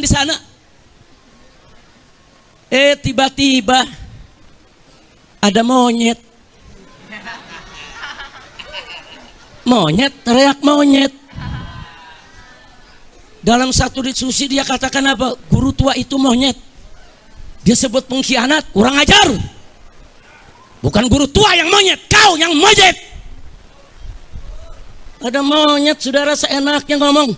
di sana. Tiba-tiba ada monyet. Monyet, teriak monyet. Dalam satu diskusi dia katakan apa? Guru tua itu monyet. Dia sebut pengkhianat, kurang ajar. Bukan guru tua yang monyet, kau yang monyet. Ada monyet, saudara, seenaknya ngomong.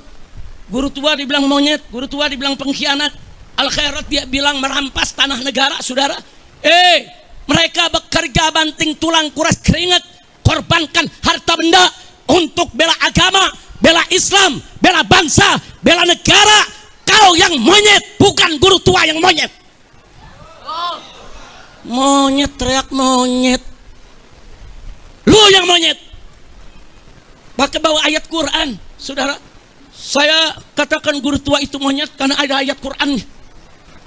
Guru tua dibilang monyet, guru tua dibilang pengkhianat. Al-Khairat dia bilang merampas tanah negara, saudara. Mereka bekerja banting tulang, kuras keringat, korbankan harta benda untuk bela agama, bela Islam, bela bangsa, bela negara. Kau yang monyet, bukan guru tua yang monyet. Monyet, teriak monyet. Lu yang monyet. Pakai bawa ayat Quran, saudara. Saya katakan guru tua itu monyet karena ada ayat Quran.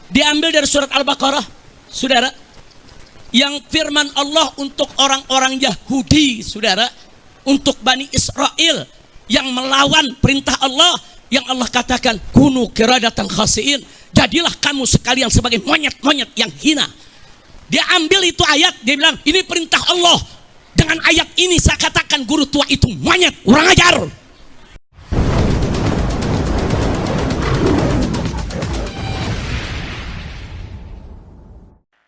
Diambil dari surat Al-Baqarah, saudara. Yang firman Allah untuk orang-orang Yahudi, saudara. Untuk Bani Israel yang melawan perintah Allah. Yang Allah katakan, kunu kiradatan khasiin. Jadilah kamu sekalian sebagai monyet-monyet yang hina. Dia ambil itu ayat, dia bilang, ini perintah Allah. Dengan ayat ini saya katakan guru tua itu monyet, kurang ajar.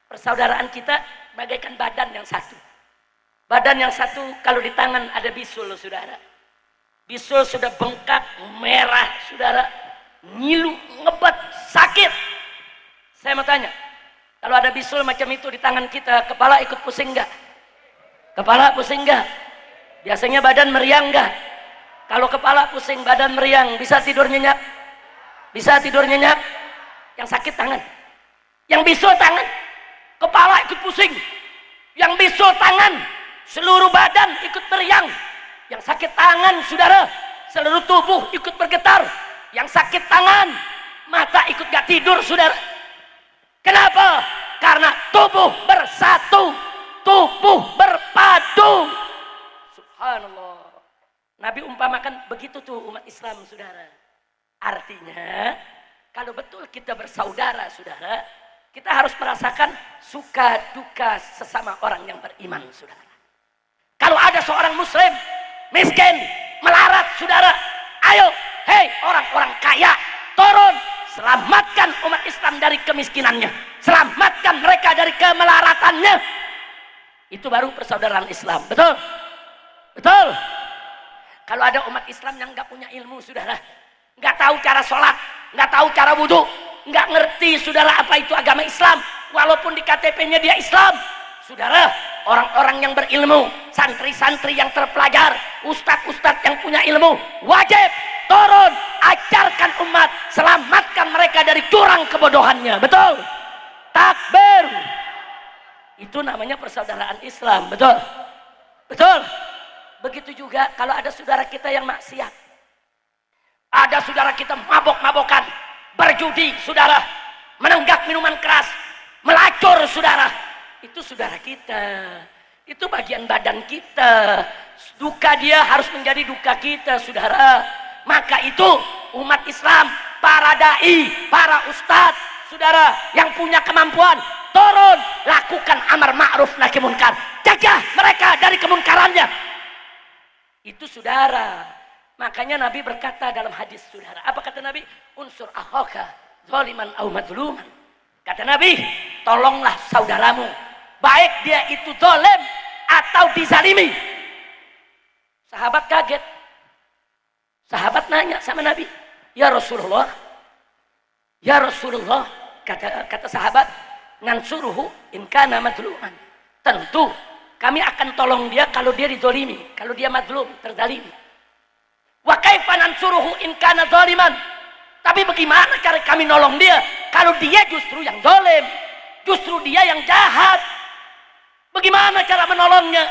Persaudaraan kita bagaikan badan yang satu. Badan yang satu kalau di tangan ada bisul, saudara. Bisul sudah bengkak, merah, saudara. Ngilu, ngebat, sakit. Saya mau tanya, kalau ada bisul macam itu di tangan kita, kepala ikut pusing enggak? Kepala pusing enggak? Biasanya badan meriang enggak? Kalau kepala pusing, badan meriang, bisa tidur nyenyak? Bisa tidur nyenyak? Yang sakit tangan. Yang bisul tangan. Kepala ikut pusing. Yang bisul tangan. Seluruh badan ikut meriang. Yang sakit tangan, saudara, seluruh tubuh ikut bergetar. Yang sakit tangan, mata ikut gak tidur, saudara. Kenapa? Karena tubuh bersatu, tubuh berpadu. Subhanallah. Nabi umpamakan begitu tuh umat Islam, saudara. Artinya, kalau betul kita bersaudara, saudara, kita harus merasakan suka duka sesama orang yang beriman, saudara. Kalau ada seorang muslim miskin, melarat, saudara, ayo, hei orang-orang kaya, turun, selamatkan umat Islam dari kemiskinannya, selamatkan mereka dari kemelaratannya. Itu baru persaudaraan Islam, betul? Betul? Kalau ada umat Islam yang nggak punya ilmu, saudara, nggak tahu cara sholat, nggak tahu cara wudhu, nggak ngerti, saudara, apa itu agama Islam, walaupun di KTP-nya dia Islam, saudara, orang-orang yang berilmu, santri-santri yang terpelajar, ustadz-ustadz yang punya ilmu, wajib turun, ajarkan umat, selamatkan mereka dari jurang kebodohannya, betul? Takbir. Itu namanya persaudaraan Islam, betul? Betul? Begitu juga kalau ada saudara kita yang maksiat, ada saudara kita mabok-mabokan, berjudi, saudara, menenggak minuman keras, melacur, saudara, itu saudara kita, itu bagian badan kita. Duka dia harus menjadi duka kita, saudara. Maka itu umat Islam, para dai, para ustadz, saudara, yang punya kemampuan, turun, lakukan amar ma'ruf nahi munkar, cegah mereka dari kemunkarannya. Itu saudara. Makanya Nabi berkata dalam hadis, saudara, apa kata Nabi? Unsur akhaka zaliman au madluman. Kata Nabi, tolonglah saudaramu, baik dia itu zalim atau dizalimi. Sahabat kaget. Sahabat nanya sama Nabi, ya Rasulullah, ya Rasulullah, kata sahabat, ngansuruhu in kana madluman. Tentu kami akan tolong dia kalau dia dizalimi, kalau dia madlum, terzalimi. Wa kaifa nansuruhu in kana zaliman? Tapi bagaimana cara kami nolong dia kalau dia justru yang zalim, justru dia yang jahat? Bagaimana cara menolongnya?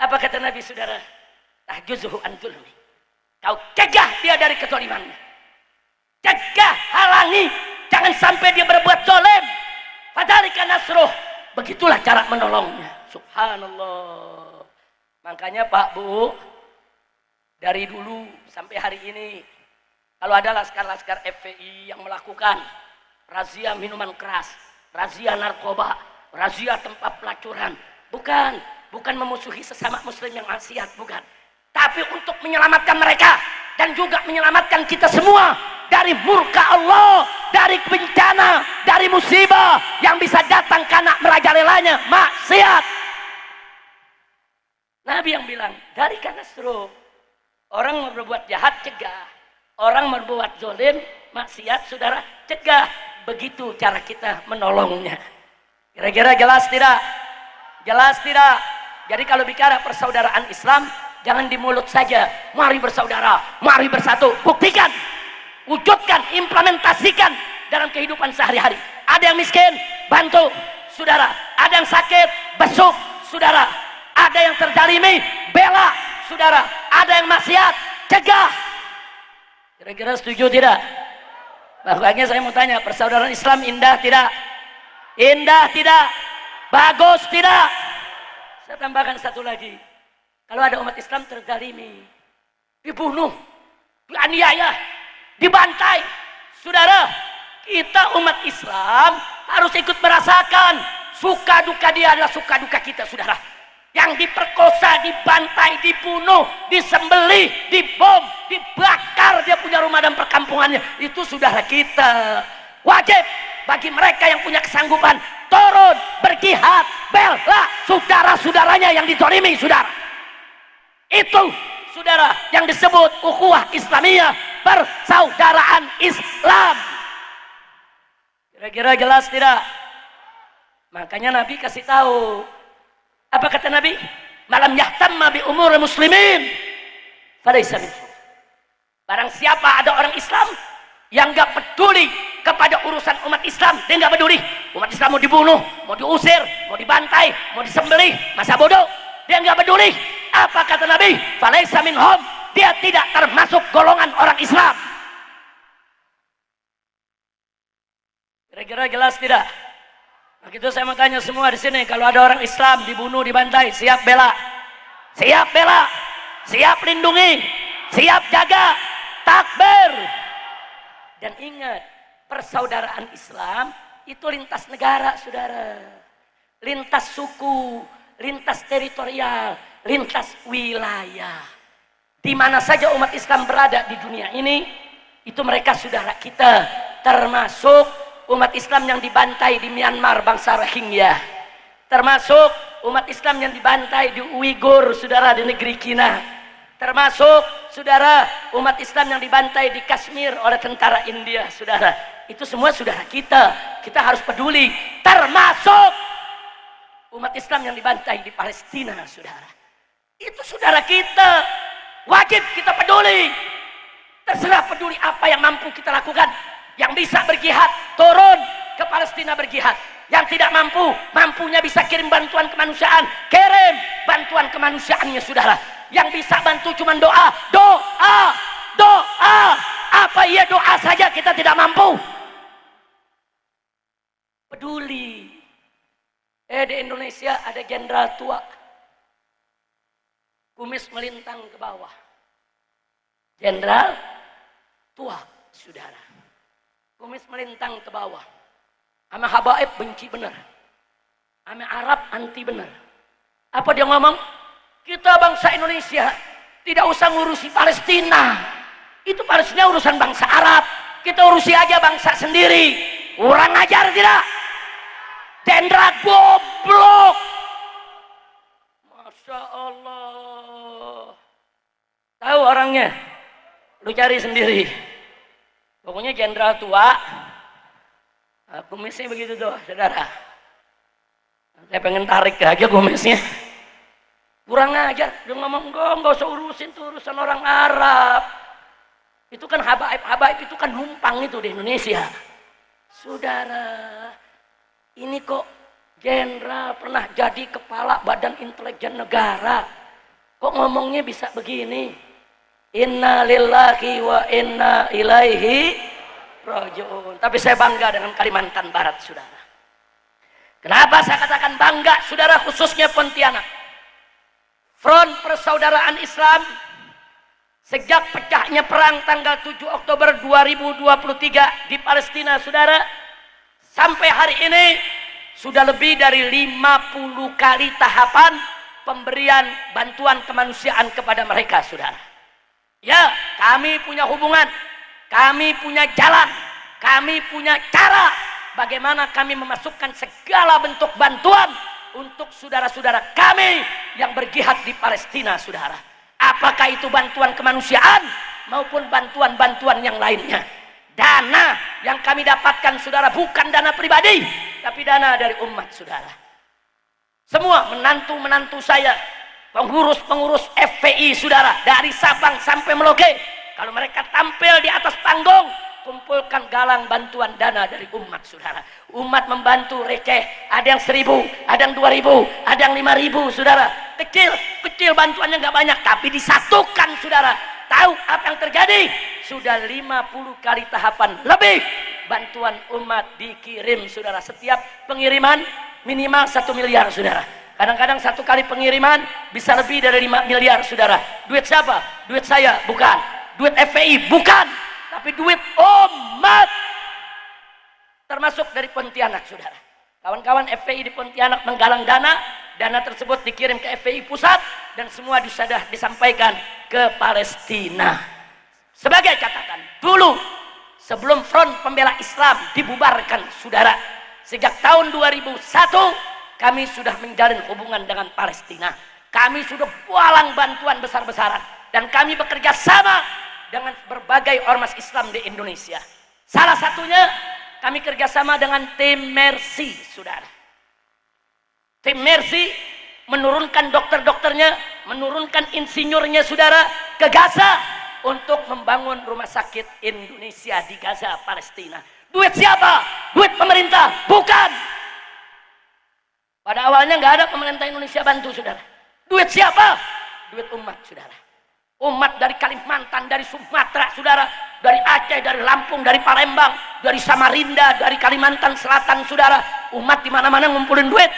Apa kata Nabi, saudara? Tahjuzuhu an zulmi. Kau cegah dia dari kezalimannya. Cegah, halangi, jangan sampai dia berbuat zalim. Fadzalika nasruh. Begitulah cara menolongnya. Subhanallah. Makanya Pak Bu, dari dulu sampai hari ini Kalau ada laskar-laskar FPI yang melakukan razia minuman keras, razia narkoba, razia tempat pelacuran, bukan memusuhi sesama muslim yang maksiat, bukan. Tapi untuk menyelamatkan mereka dan juga menyelamatkan kita semua dari murka Allah, dari bencana, dari musibah yang bisa datang karena merajalelanya maksiat. Nabi yang bilang, dari karena suruh orang berbuat jahat cegah, orang berbuat zalim maksiat saudara cegah. Begitu cara kita menolongnya. Kira-kira jelas tidak? Jelas tidak? Jadi kalau bicara persaudaraan Islam, jangan di mulut saja. Mari bersaudara, mari bersatu. Buktikan, wujudkan, implementasikan dalam kehidupan sehari-hari. Ada yang miskin, bantu saudara. Ada yang sakit, besuk saudara. Ada yang terzalimi, bela saudara. Ada yang maksiat, cegah. Kira-kira setuju tidak? Makanya saya mau tanya, persaudaraan Islam indah tidak? Indah tidak? Bagus tidak? Saya tambahkan satu lagi. Kalau ada umat Islam terzalimi, dibunuh, dianiaya, dibantai, saudara, kita umat Islam harus ikut merasakan suka duka dia adalah suka duka kita, saudara. Yang diperkosa, dibantai, dibunuh, disembelih, dibom, dibakar dia punya rumah dan perkampungannya, itu saudara kita. Wajib bagi mereka yang punya kesanggupan turun berjihad, bela saudara-saudaranya yang dizalimi, saudara. Itu saudara yang disebut ukhuwah Islamiyah, persaudaraan Islam. Kira-kira jelas tidak? Makanya Nabi kasih tahu. Apa kata Nabi? Malam yahtamma bi umur muslimin falaysa minhum. Barang siapa ada orang Islam yang enggak peduli kepada urusan umat Islam, dia enggak peduli. Umat Islam mau dibunuh, mau diusir, mau dibantai, mau disembelih, masa bodoh, dia enggak peduli. Apa kata Nabi? Falaysa minhum, dia tidak termasuk golongan orang Islam. Kira-kira jelas tidak? Begitu saya mau tanya semua di sini, kalau ada orang Islam dibunuh, dibantai, siap bela? Siap bela? Siap lindungi? Siap jaga? Takbir. Dan ingat, persaudaraan Islam itu lintas negara, saudara. Lintas suku, lintas teritorial, lintas wilayah. Di mana saja umat Islam berada di dunia ini, itu mereka saudara kita, termasuk umat Islam yang dibantai di Myanmar, bangsa Rohingya, termasuk umat Islam yang dibantai di Uighur, saudara, di negeri Cina, termasuk saudara umat Islam yang dibantai di Kashmir oleh tentara India, saudara. Itu semua saudara kita, kita harus peduli. Termasuk umat Islam yang dibantai di Palestina, saudara. Itu saudara kita, wajib kita peduli. Terserah peduli apa yang mampu kita lakukan. Yang bisa berjihad, turun ke Palestina berjihad. Yang tidak mampu, mampunya bisa kirim bantuan kemanusiaan, kirim bantuan kemanusiaannya, saudara. Yang bisa bantu cuma doa, doa, doa. Apa iya doa saja kita tidak mampu? Peduli. Di Indonesia ada jenderal tua, kumis melintang ke bawah. Jenderal tua, saudara. Kumis melintang ke bawah. Sama habaib benci benar. Sama Arab anti benar. Apa dia ngomong? Kita bangsa Indonesia tidak usah ngurusi Palestina. Itu Palestina urusan bangsa Arab. Kita urusi aja bangsa sendiri. Kurang ajar tidak? Jenderal goblok. Masya Allah. Tahu orangnya? Lu cari sendiri. Pokoknya jenderal tua, kumisnya begitu tuh, saudara. Saya pengen tarik aja kumisnya. Kurang ajar, dia ngomong, enggak usah urusin tuh urusan orang Arab. Itu kan habaib itu kan numpang itu di Indonesia. Saudara, ini kok jenderal pernah jadi kepala Badan Intelijen Negara. Kok ngomongnya bisa begini? Inna lillahi wa inna ilaihi raji'un. Tapi saya bangga dengan Kalimantan Barat, saudara. Kenapa saya katakan bangga, saudara, khususnya Pontianak? Front Persaudaraan Islam Sejak pecahnya perang tanggal 7 Oktober 2023 di Palestina, saudara, sampai hari ini sudah lebih dari 50 kali tahapan pemberian bantuan kemanusiaan kepada mereka, saudara. Ya, kami punya hubungan, kami punya jalan, kami punya cara bagaimana kami memasukkan segala bentuk bantuan untuk saudara-saudara kami yang berjihad di Palestina, saudara. Apakah itu bantuan kemanusiaan maupun bantuan-bantuan yang lainnya. Dana yang kami dapatkan, saudara, bukan dana pribadi, tapi dana dari umat, saudara. Semua menantu-menantu saya, pengurus-pengurus FPI, saudara, dari Sabang sampai Merauke, kalau mereka tampil di atas panggung, kumpulkan galang bantuan dana dari umat, saudara. Umat membantu receh, ada yang 1.000, ada yang 2.000, ada yang 5.000, saudara. Kecil bantuannya nggak banyak, tapi disatukan, saudara. Tahu apa yang terjadi? Sudah 50 kali tahapan lebih bantuan umat dikirim, saudara. Setiap pengiriman minimal 1 miliar, saudara. Kadang-kadang satu kali pengiriman bisa lebih dari 5 miliar, saudara. Duit siapa? Duit saya? Bukan. Duit FPI? Bukan. Tapi duit umat. Termasuk dari Pontianak, saudara. Kawan-kawan FPI di Pontianak menggalang dana. Dana tersebut dikirim ke FPI pusat dan semua sudah disampaikan ke Palestina. Sebagai catatan, dulu sebelum Front Pembela Islam dibubarkan, saudara, sejak tahun 2001 kami sudah menjalin hubungan dengan Palestina. Kami sudah bualang bantuan besar-besaran dan kami bekerja sama dengan berbagai ormas Islam di Indonesia. Salah satunya kami kerjasama dengan tim Mercy, saudara. Tim Mercy menurunkan dokter-dokternya, menurunkan insinyurnya, saudara, ke Gaza untuk membangun rumah sakit Indonesia di Gaza, Palestina. Duit siapa? Duit pemerintah? Bukan. Pada awalnya nggak ada pemerintah Indonesia bantu, saudara. Duit siapa? Duit umat, saudara. Umat dari Kalimantan, dari Sumatera, saudara, dari Aceh, dari Lampung, dari Palembang, dari Samarinda, dari Kalimantan Selatan, saudara. Umat di mana-mana ngumpulin duit.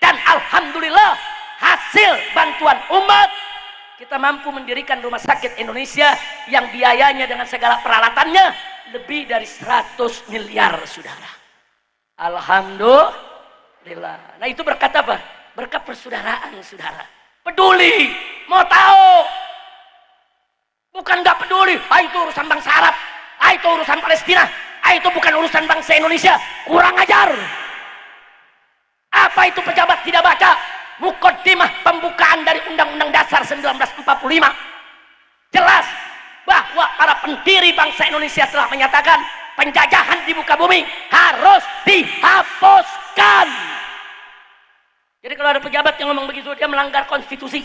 Dan alhamdulillah hasil bantuan umat kita mampu mendirikan rumah sakit Indonesia yang biayanya dengan segala peralatannya lebih dari 100 miliar, saudara. Alhamdulillah. Nah, itu berkat apa? Berkat persaudaraan, saudara. Peduli, mau tahu. Bukan nggak peduli, itu urusan bangsa Arab, itu urusan Palestina, itu bukan urusan bangsa Indonesia. Kurang ajar. Apa itu pejabat tidak baca mukaddimah pembukaan dari Undang-Undang Dasar 1945? Jelas bahwa para pendiri bangsa Indonesia telah menyatakan penjajahan di muka bumi harus dihapuskan. Jadi kalau ada pejabat yang ngomong begitu, dia melanggar konstitusi,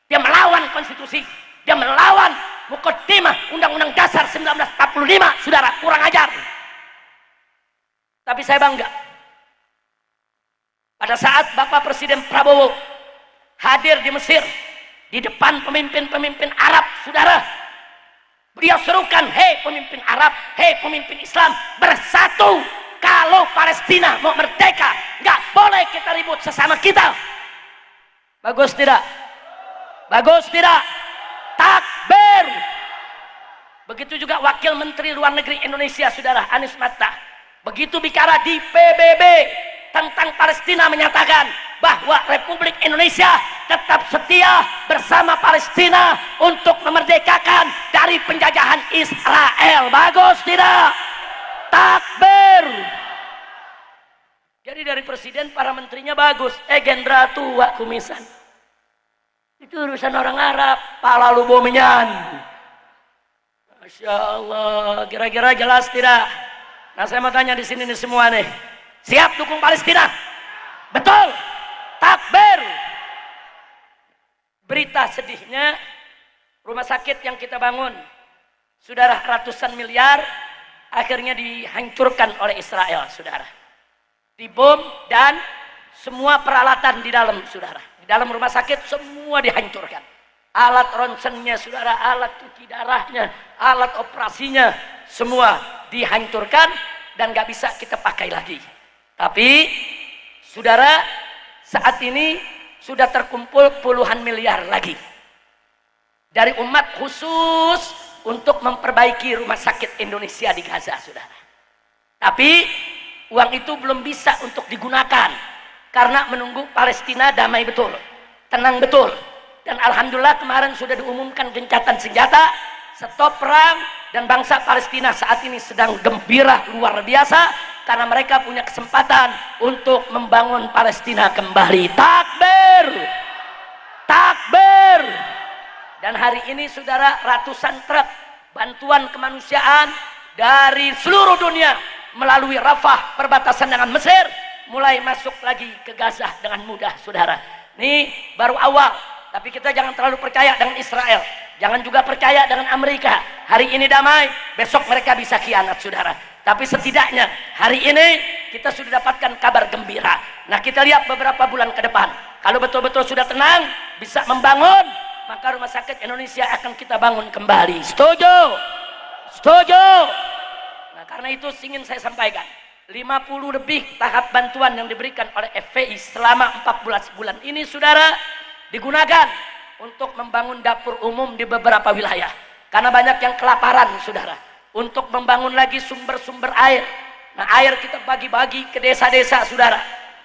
dia melawan konstitusi, dia melawan mukaddimah Undang-Undang Dasar 1945, saudara. Kurang ajar. Tapi saya bangga pada saat Bapak Presiden Prabowo hadir di Mesir di depan pemimpin-pemimpin Arab, saudara, beliau serukan, hei pemimpin Arab, hei pemimpin Islam, bersatu. Kalau Palestina mau merdeka, nggak boleh kita ribut sesama kita. Bagus tidak? Bagus tidak? Takbir. Begitu juga Wakil Menteri Luar Negeri Indonesia, saudara, Anies Mata, begitu bicara di PBB tentang Palestina menyatakan bahwa Republik Indonesia tetap setia bersama Palestina untuk memerdekakan dari penjajahan Israel. Bagus tidak? Takbir. Jadi dari presiden, para menterinya bagus, jenderal tua kumisan. Itu urusan orang Arab, pala lu bomenyan. Masya Allah, kira-kira jelas tidak? Nah, saya mau tanya di sini nih semua nih. Siap dukung Palestina? Betul? Takbir. Berita sedihnya, rumah sakit yang kita bangun, saudara, ratusan miliar, akhirnya dihancurkan oleh Israel, saudara. Dibom dan semua peralatan di dalam, saudara. Di dalam rumah sakit semua dihancurkan. Alat ronsennya, saudara, alat cuci darahnya, alat operasinya, semua dihancurkan dan gak bisa kita pakai lagi. Tapi, saudara, saat ini sudah terkumpul puluhan miliar lagi. dari umat khusus untuk memperbaiki rumah sakit Indonesia di Gaza, saudara. Tapi uang itu belum bisa untuk digunakan karena menunggu Palestina damai betul, tenang betul. Dan alhamdulillah kemarin sudah diumumkan gencatan senjata, stop perang, dan bangsa Palestina saat ini sedang gembira luar biasa karena mereka punya kesempatan untuk membangun Palestina kembali. Takbir! Takbir! Dan hari ini saudara, ratusan truk bantuan kemanusiaan dari seluruh dunia melalui Rafah perbatasan dengan Mesir mulai masuk lagi ke Gaza dengan mudah, saudara. Ini baru awal, tapi kita jangan terlalu percaya dengan Israel, jangan juga percaya dengan Amerika. Hari ini damai, besok mereka bisa khianat, saudara. Tapi setidaknya hari ini kita sudah dapatkan kabar gembira. Nah, kita lihat beberapa bulan ke depan, kalau betul-betul sudah tenang, bisa membangun, maka rumah sakit Indonesia akan kita bangun kembali. Setuju? Setuju? Nah, karena itu ingin saya sampaikan, 50 lebih tahap bantuan yang diberikan oleh FPI selama 14 bulan ini, saudara, digunakan untuk membangun dapur umum di beberapa wilayah. Karena banyak yang kelaparan, saudara. Untuk membangun lagi sumber-sumber air. Nah, air kita bagi-bagi ke desa-desa, saudara.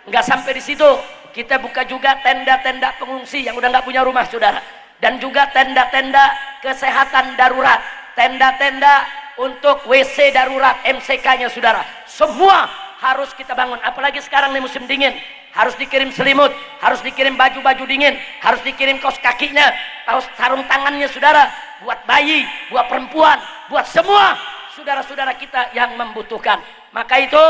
Nggak sampai di situ, kita buka juga tenda-tenda pengungsi yang udah nggak punya rumah, saudara. Dan juga tenda-tenda kesehatan darurat, tenda-tenda untuk WC darurat, MCK-nya, saudara. Semua harus kita bangun. Apalagi sekarang nih musim dingin, harus dikirim selimut, harus dikirim baju-baju dingin, harus dikirim kaos kakinya, kaos sarung tangannya, saudara, buat bayi, buat perempuan, buat semua saudara-saudara kita yang membutuhkan. Maka itu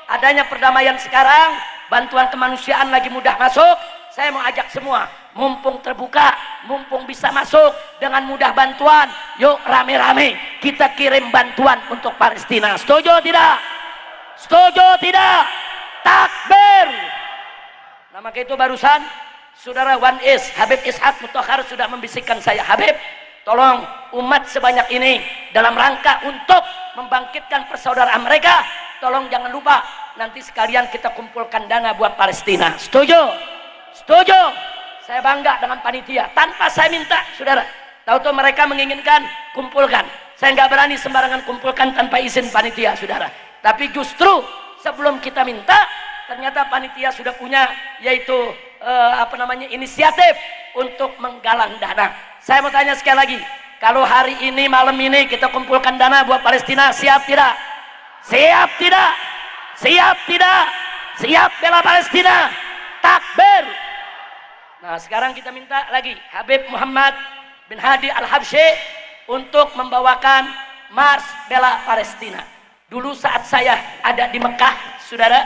adanya perdamaian sekarang, bantuan kemanusiaan lagi mudah masuk. Saya mau ajak semua, mumpung terbuka, mumpung bisa masuk dengan mudah bantuan, yuk rame-rame kita kirim bantuan untuk Palestina. Setuju tidak? Setuju tidak? Takbir! Nah, maka itu barusan saudara Habib Ishaq Mutahar sudah membisikkan saya, Habib, tolong umat sebanyak ini dalam rangka untuk membangkitkan persaudaraan mereka, tolong jangan lupa nanti sekalian kita kumpulkan dana buat Palestina. Setuju? Setuju? Saya bangga dengan panitia tanpa saya minta, saudara. Tahu-tahu mereka menginginkan, kumpulkan. Saya nggak berani sembarangan kumpulkan tanpa izin panitia, saudara. Tapi justru sebelum kita minta, ternyata panitia sudah punya, yaitu inisiatif untuk menggalang dana. Saya mau tanya sekali lagi, kalau hari ini malam ini kita kumpulkan dana buat Palestina, siap tidak? Siap tidak? Siap tidak? Siap bela Palestina? Takbir! Nah, sekarang kita minta lagi Habib Muhammad bin Hadi Al-Habsyi untuk membawakan Mars Bela Palestina. Dulu saat saya ada di Mekah, saudara,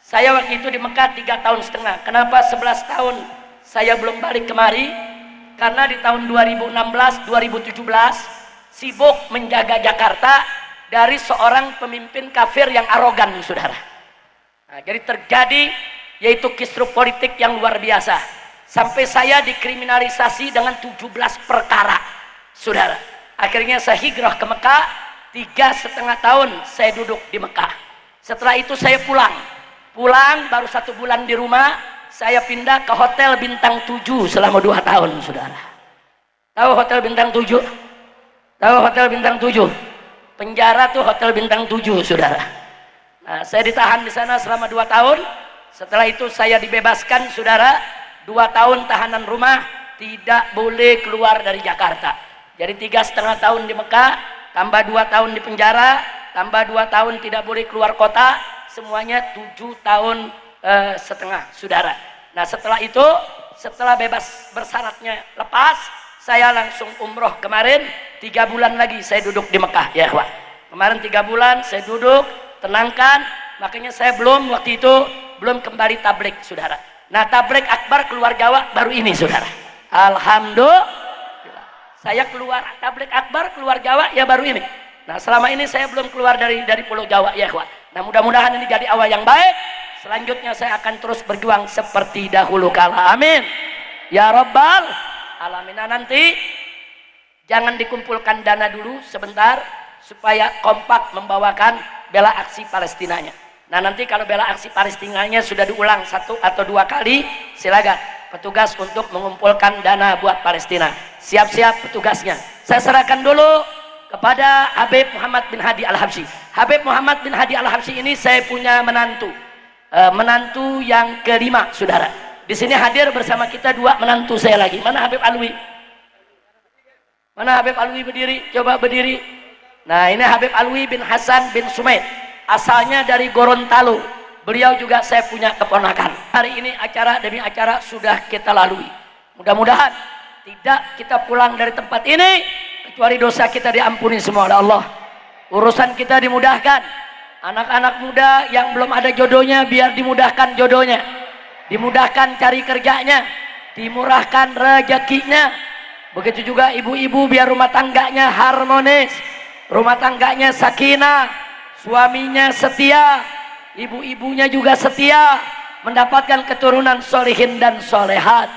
saya waktu itu di Mekah 3,5 tahun. Kenapa 11 tahun saya belum balik kemari? Karena di tahun 2016-2017 sibuk menjaga Jakarta dari seorang pemimpin kafir yang arogan, saudara. Nah, jadi terjadi yaitu kisruh politik yang luar biasa. Sampai saya dikriminalisasi dengan 17 perkara, saudara. Akhirnya saya hijrah ke Mekah, 3,5 tahun saya duduk di Mekah. Setelah itu saya pulang baru 1 bulan di rumah, saya pindah ke Hotel Bintang 7 selama 2 tahun, saudara. Tahu Hotel Bintang 7? Tahu Hotel Bintang 7? Penjara tuh Hotel Bintang 7, saudara. Nah, saya ditahan di sana selama 2 tahun. Setelah itu saya dibebaskan, saudara. 2 tahun tahanan rumah, tidak boleh keluar dari Jakarta. Jadi 3,5 tahun di Mekah, tambah 2 tahun di penjara, tambah 2 tahun tidak boleh keluar kota, semuanya 7,5 tahun, saudara. Nah, setelah itu, setelah bebas bersyaratnya lepas, saya langsung umroh kemarin. 3 bulan lagi saya duduk di Mekah, ya ikhwan. Kemarin 3 bulan saya duduk, tenangkan, makanya saya waktu itu belum kembali tablik, saudara. Nah, tablik akbar keluar Jawa baru ini, saudara. Alhamdulillah, saya keluar tablik akbar keluar Jawa ya baru ini. Nah, selama ini saya belum keluar dari Pulau Jawa, ya ikhwan. Nah, mudah-mudahan ini jadi awal yang baik. Selanjutnya saya akan terus berjuang seperti dahulu kala. Amin ya rabbal alamin. Nah, nanti jangan dikumpulkan dana dulu sebentar supaya kompak membawakan bela aksi Palestinanya. Nah, nanti kalau bela aksi Palestinanya sudah diulang 1 atau 2 kali, silakan petugas untuk mengumpulkan dana buat Palestina. siap-siap petugasnya. Saya serahkan dulu kepada Habib Muhammad bin Hadi Al-Habsyi. Habib Muhammad bin Hadi Al-Habsyi ini saya punya menantu, menantu yang kelima, saudara. Di sini hadir bersama kita dua menantu saya lagi. Mana Habib Alwi? Mana Habib Alwi berdiri? Coba berdiri. Nah, ini Habib Alwi bin Hasan bin Sumaid, asalnya dari Gorontalo. Beliau juga saya punya keponakan. Hari ini acara demi acara sudah kita lalui. Mudah-mudahan tidak kita pulang dari tempat ini kecuali dosa kita diampuni semua oleh Allah. Urusan kita dimudahkan. Anak-anak muda yang belum ada jodohnya biar dimudahkan jodohnya. Dimudahkan cari kerjanya, dimurahkan rezekinya. Begitu juga ibu-ibu biar rumah tangganya harmonis, rumah tangganya sakinah, suaminya setia, ibu-ibunya juga setia, mendapatkan keturunan solihin dan solehat.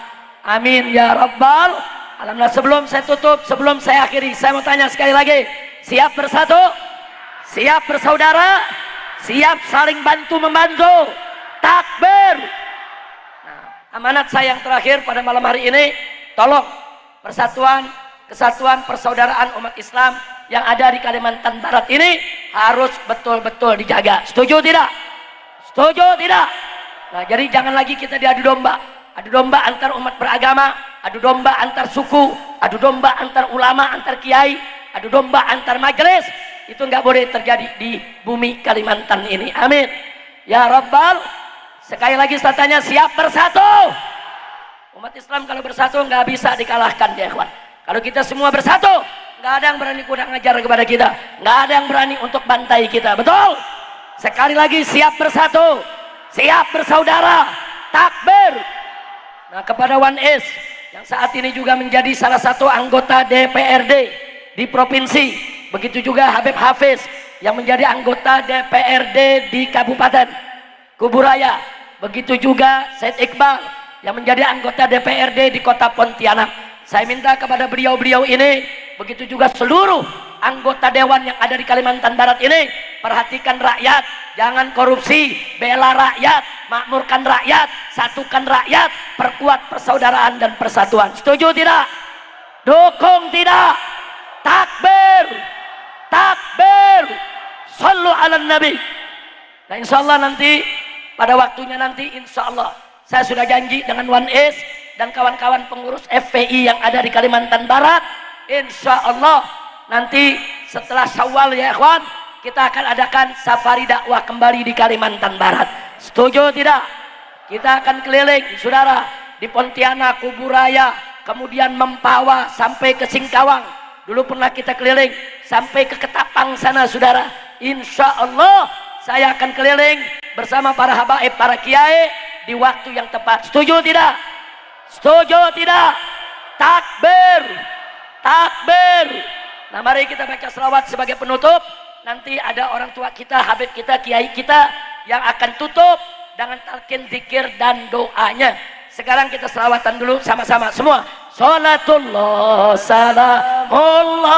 Amin ya rabbal alamin. Sebelum saya tutup, sebelum saya akhiri, saya mau tanya sekali lagi, siap bersatu, siap bersaudara, siap saling bantu membantu, takbir. Nah, amanat saya yang terakhir pada malam hari ini, tolong persatuan, kesatuan, persaudaraan umat Islam yang ada di Kalimantan Barat ini harus betul-betul dijaga. Setuju tidak? Setuju tidak? Nah, jadi jangan lagi kita diadu domba. Adu domba antar umat beragama, adu domba antar suku, adu domba antar ulama, antar kiai, adu domba antar majelis. Itu nggak boleh terjadi di bumi Kalimantan ini. Amin ya rabbal. Sekali lagi saya tanya, siap bersatu? Umat Islam kalau bersatu nggak bisa dikalahkan ya ikhwan. Kalau kita semua bersatu, nggak ada yang berani kurang ajar kepada kita, nggak ada yang berani untuk bantai kita. Betul? Sekali lagi, siap bersatu, siap bersaudara, takbir. Nah, kepada Wan Es yang saat ini juga menjadi salah satu anggota DPRD di provinsi, begitu juga Habib Hafiz yang menjadi anggota DPRD di Kabupaten Kuburaya, begitu juga Said Iqbal yang menjadi anggota DPRD di Kota Pontianak. Saya minta kepada beliau-beliau ini, begitu juga seluruh anggota dewan yang ada di Kalimantan Barat ini, perhatikan rakyat, jangan korupsi, bela rakyat, makmurkan rakyat, satukan rakyat, perkuat persaudaraan dan persatuan. Setuju tidak? Dukung tidak? Takbir, takbir, sallu ala nabi. Nah, insya Allah nanti pada waktunya nanti, insya Allah saya sudah janji dengan Wan Es dan kawan-kawan pengurus FPI yang ada di Kalimantan Barat, insya Allah nanti setelah Syawal ya ikhwan, kita akan adakan safari dakwah kembali di Kalimantan Barat. Setuju tidak? Kita akan keliling saudara di Pontianak, Kuburaya, kemudian Mempawa sampai ke Singkawang. Dulu pernah kita keliling sampai ke Ketapang sana saudara. Insya Allah saya akan keliling bersama para habaib, para kiai di waktu yang tepat. Setuju tidak? Setuju tidak? Takbir, takbir. Nah, mari kita baca selawat sebagai penutup. Nanti ada orang tua kita, habib kita, kiai kita yang akan tutup dengan talqin zikir dan doanya. Sekarang kita selawatan dulu sama-sama semua. Salatullah salamullah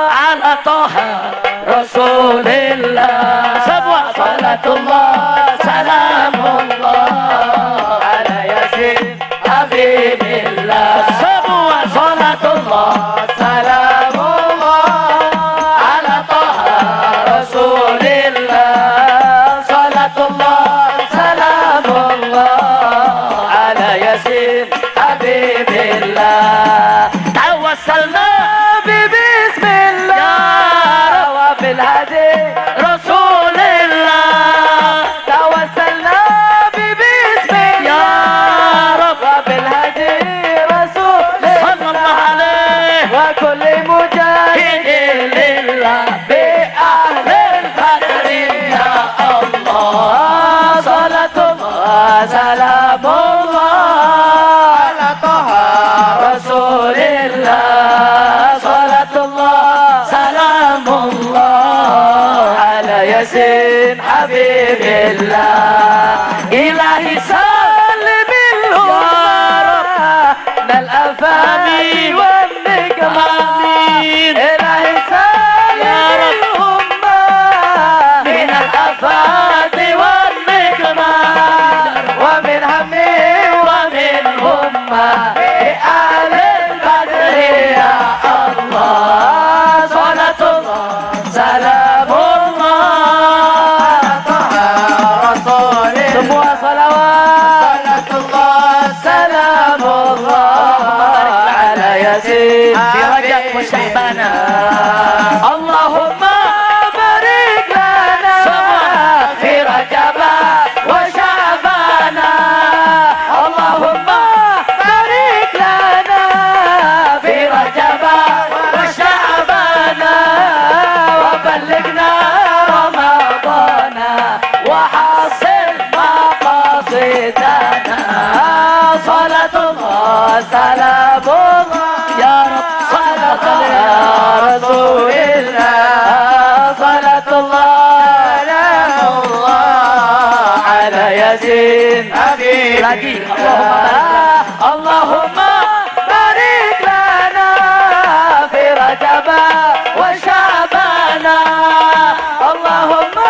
ala Toha Rasulillah. Semua salatullah salamullah ala Yasin Habibillah. Semua salatullah salamullah ala Toha Rasulillah. Salatullah salamullah ala Yasin Habibillah. Tawassalna bismillah wa bil hadi Rasulillah. Tawassalna bismillah wa bil hadi Rasulillah. Sallallahu alaihi wa kulli mujahidin lillah bi ahlil qadri ya Allah. Salatullah salamullah ala Toha Rasulillah. Salatullah salamullah ala Yasin Habibillah. Ilahi salimil ummah minal afami wal nikmah. Ilahi salimil ummah minal afati wal nikmah wa min hammi wa min humma bi ahlil badr Yasin Habib. Lagi Allahumma barik lana fi Rajab wa Sya'ban. Allahumma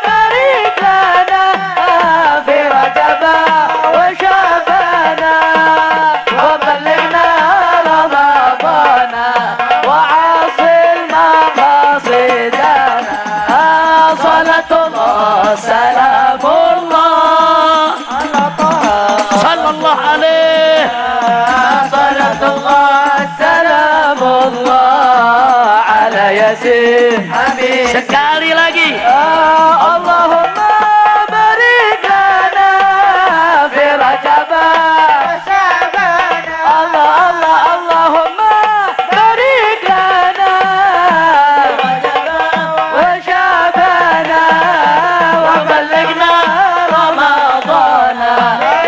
barik lana fi Rajab wa Sya'ban wa ballighna Ramadan wa 'asil maqasidana. Salatullah salamullah ala Taha sallallahu alaihi. Salatullah salamullah ala Yasin Habib. Sekali lagi. Allahumma barik lana fi Rajab wa Sya'ban. Allahumma barik lana fi Rajab wa Sya'ban wa ballighna Ramadan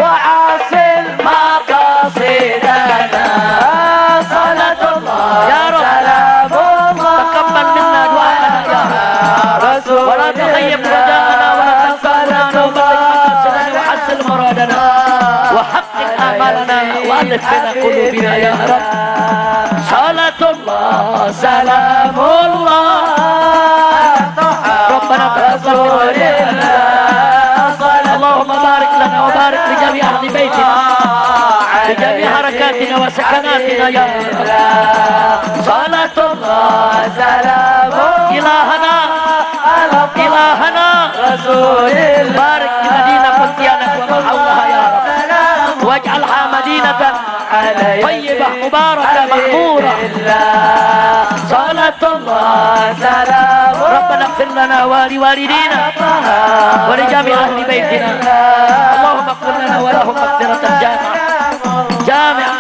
wa 'asil maqasidana. Salatullah Ya Rabb, salamullah taqabbal minna du'ana ya Rasul. ولا تغيب رجاءنا ولا تنفعنا وبلغنا وحسن مرادنا وحقق آمالنا وألف بين قلوبنا يا رب. صلاة الله سلام الله ربنا رسول اللهم بارك لنا وبارك لجميع أهل بيتنا لجميع حركاتنا وسكناتنا يا رب. صلاة الله سلام إلهنا إلهنا رسول بارك لمدينة فتيانك وما حولها يا رب واجعلها مدينة طيبة مباركة معمورة. صلاة الله سلام ربنا اغفر لنا ولوالدينا ولجميع أهل بيتنا. اللهم اغفر لنا ولهم مغفرة جامعة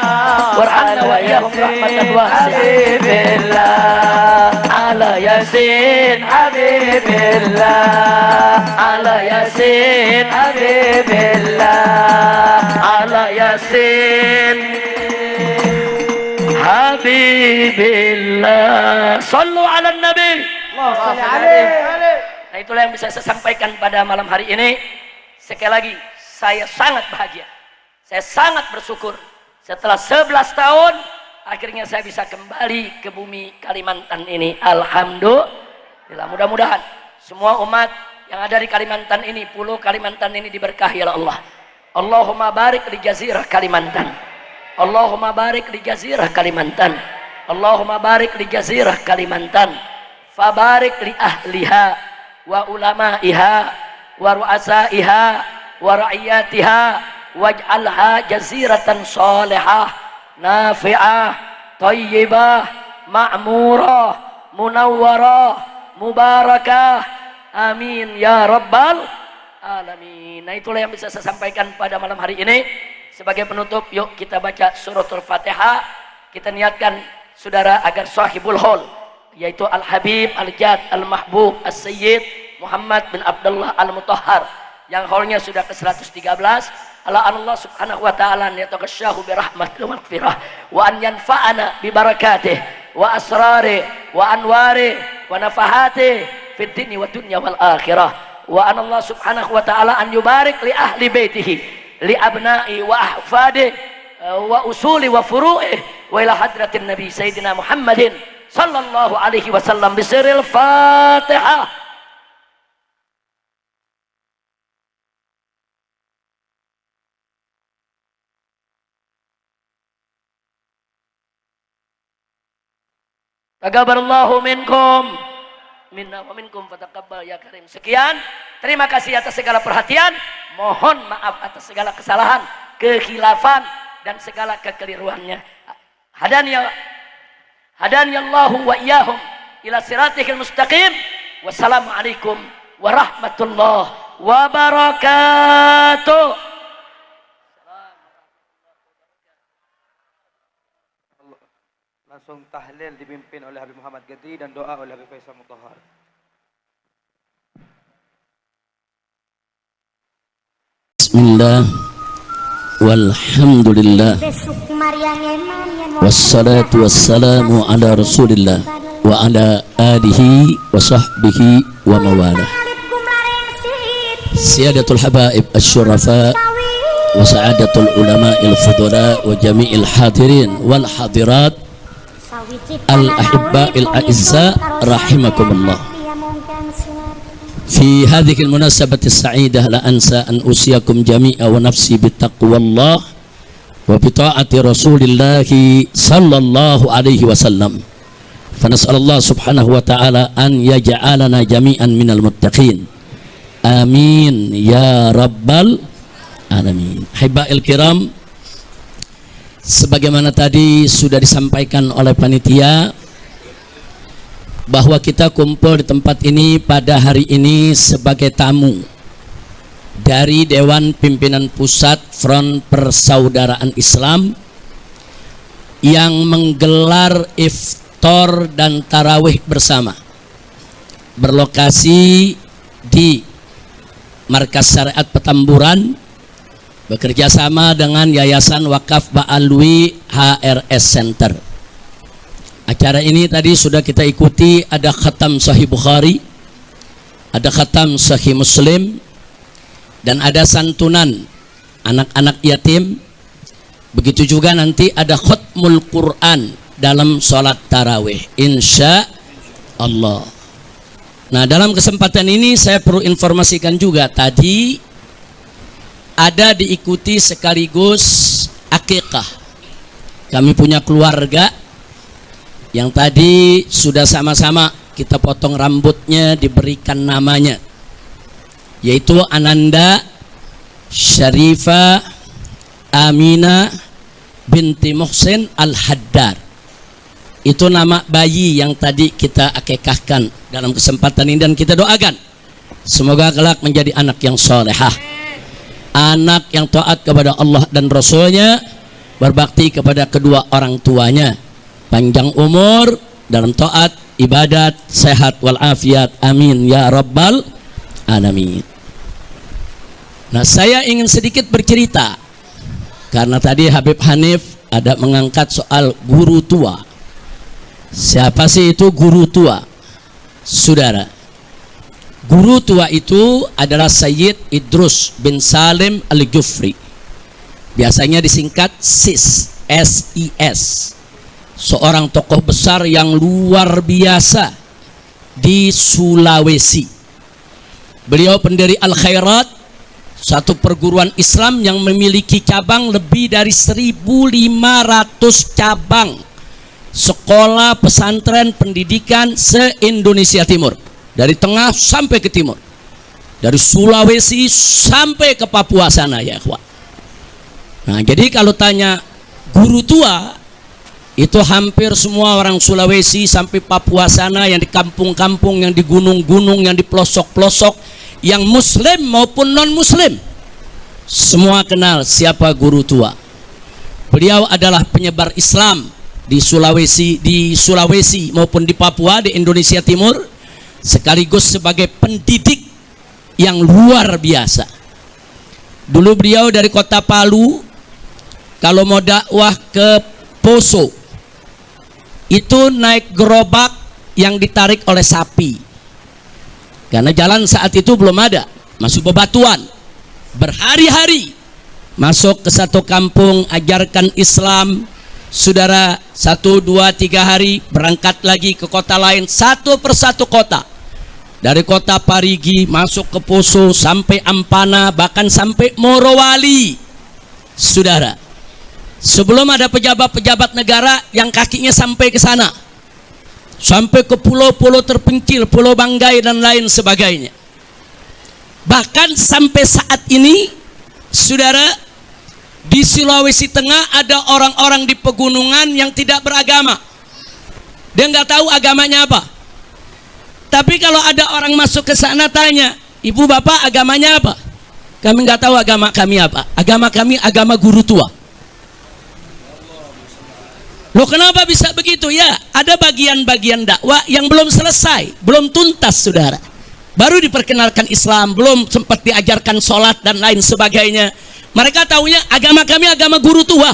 وارحمنا وإياهم رحمة واسعة. حبيب الله على ياسين حبيب الله على ياسين حبيب الله على ياسين حبيب الله. صلوا على النبي. Nah, itulah yang bisa saya sampaikan pada malam hari ini. Sekali lagi, saya sangat bahagia. Saya sangat bersyukur. Setelah 11 tahun, akhirnya saya bisa kembali ke bumi Kalimantan ini. Alhamdulillah. Mudah-mudahan semua umat yang ada di Kalimantan ini, pulau Kalimantan ini diberkahi oleh Allah. Allahumma barik di jazirah Kalimantan. Allahumma barik di jazirah Kalimantan. Allahumma barik di jazirah Kalimantan. Fabarik li ahliha wa ulamaiha wa ru'asaiha wa ra'iyatiha waj'alha jaziratan salihah nafi'ah tayyibah ma'murah munawwarah mubarakah. Amin ya rabbal alamin. Nah, itulah yang bisa saya sampaikan pada malam hari ini. Sebagai penutup, yuk kita baca suratul Fatihah. Kita niatkan saudara agar sahibul haul, yaitu Al-Habib Al-Jad Al-Mahbub As-Sayyid Muhammad bin Abdullah Al-Mutahhar, yang haulnya sudah ke 113. Allah subhanahu wa ta'ala an yataghasyahu bi rahmatil maghfirah wa an yanfa'ana bi barakatih wa asrari wa anwari wa nafahati fid dini wa dunya wal akhirah. Wa an Allah subhanahu wa ta'ala an yubarik li ahli baitihi li abna'i wa ahfadi wa usuli wa furu'i wa ila hadratin nabi sayyidina Muhammadin sallallahu alaihi wasallam bisiril Fatihah. Taqabbalallahu minkum minna wa minkum fataqabbal ya karim. Sekian, terima kasih atas segala perhatian. Mohon maaf atas segala kesalahan, kekhilafan dan segala kekeliruannya. Hadani Allahu wa iyyahum ila siratikal mustaqim. Wassalamualaikum warahmatullahi wabarakatuh. Langsung tahlil dipimpin oleh Habib Muhammad Gadri dan doa oleh Habib Faisal Mutahhar. Bismillah walhamdulillah wassalatu wassalamu ala rasulillah wa ala alihi wa sahbihi wa mawalah. Siyadatul habaib asyurafa wa sa'adatul ulama'il fudula wa jami'il hadirin wal hadirat al-ahibba'il a'izza rahimakumullah. Fi hadhihi al-munasabati as-sa'idah la ansa an usiyakum jami'a wa nafsi bittaqwallah wa bi ta'ati Rasulillah sallallahu alaihi wasallam. Fa nas'alullah subhanahu wa ta'ala an yaj'alana jami'an minal muttaqin. Amin ya rabbal alamin. Hibail kiram, sebagaimana tadi sudah disampaikan oleh panitia bahwa kita kumpul di tempat ini pada hari ini sebagai tamu dari Dewan Pimpinan Pusat Front Persaudaraan Islam yang menggelar iftar dan tarawih bersama berlokasi di Markas Syariat Petamburan bekerja sama dengan Yayasan Wakaf Ba'alwi HRS Center. Acara ini tadi sudah kita ikuti, ada khatam Sahih Bukhari, ada khatam Sahih Muslim, dan ada santunan anak-anak yatim. Begitu juga nanti ada khutmul Quran dalam sholat tarawih, insya Allah. Nah, dalam kesempatan ini saya perlu informasikan juga, tadi ada diikuti sekaligus akikah. Kami punya keluarga yang tadi sudah sama-sama kita potong rambutnya, diberikan namanya, yaitu Ananda Syarifah Amina binti Muhsin Al-Haddar. Itu nama bayi yang tadi kita akikahkan dalam kesempatan ini, dan kita doakan semoga kelak menjadi anak yang solehah, anak yang taat kepada Allah dan Rasulnya, berbakti kepada kedua orang tuanya, panjang umur dalam taat, ibadat, sehat walafiat, amin ya rabbal alamin. Nah, saya ingin sedikit bercerita karena tadi Habib Hanif ada mengangkat soal guru tua. Siapa sih itu guru tua? Saudara, guru tua itu adalah Sayyid Idrus bin Salim Al-Jufri, biasanya disingkat SIS, SIS, seorang tokoh besar yang luar biasa di Sulawesi. Beliau pendiri Al-Khairat, satu perguruan Islam yang memiliki cabang lebih dari 1.500 cabang, sekolah pesantren pendidikan se-Indonesia Timur, dari tengah sampai ke timur, dari Sulawesi sampai ke Papua sana ya ikhwan. Nah, jadi kalau tanya guru tua, itu hampir semua orang Sulawesi sampai Papua sana, yang di kampung-kampung, yang di gunung-gunung, yang di pelosok-pelosok, yang muslim maupun non muslim, semua kenal siapa guru tua. Beliau adalah penyebar Islam di Sulawesi maupun di Papua, di Indonesia Timur, sekaligus sebagai pendidik yang luar biasa. Dulu beliau dari kota Palu, kalau mau dakwah ke Poso itu naik gerobak yang ditarik oleh sapi, karena jalan saat itu belum ada, masuk bebatuan. Berhari-hari masuk ke satu kampung, ajarkan Islam. Saudara, 1, 2, 3 hari berangkat lagi ke kota lain, satu persatu kota. Dari kota Parigi masuk ke Poso, sampai Ampana, bahkan sampai Morowali. Saudara, sebelum ada pejabat-pejabat negara yang kakinya sampai ke sana, sampai ke pulau-pulau terpencil, Pulau Banggai dan lain sebagainya. Bahkan sampai saat ini, saudara, di Sulawesi Tengah ada orang-orang di pegunungan yang tidak beragama. Dia nggak tahu agamanya apa. Tapi kalau ada orang masuk ke sana tanya, ibu bapak agamanya apa? Kami nggak tahu agama kami apa. Agama kami agama guru tua. Loh, kenapa bisa begitu? Ya, ada bagian-bagian dakwah yang belum selesai, belum tuntas, saudara. Baru diperkenalkan Islam, belum sempat diajarkan sholat dan lain sebagainya. Mereka tahunya agama kami agama guru tua.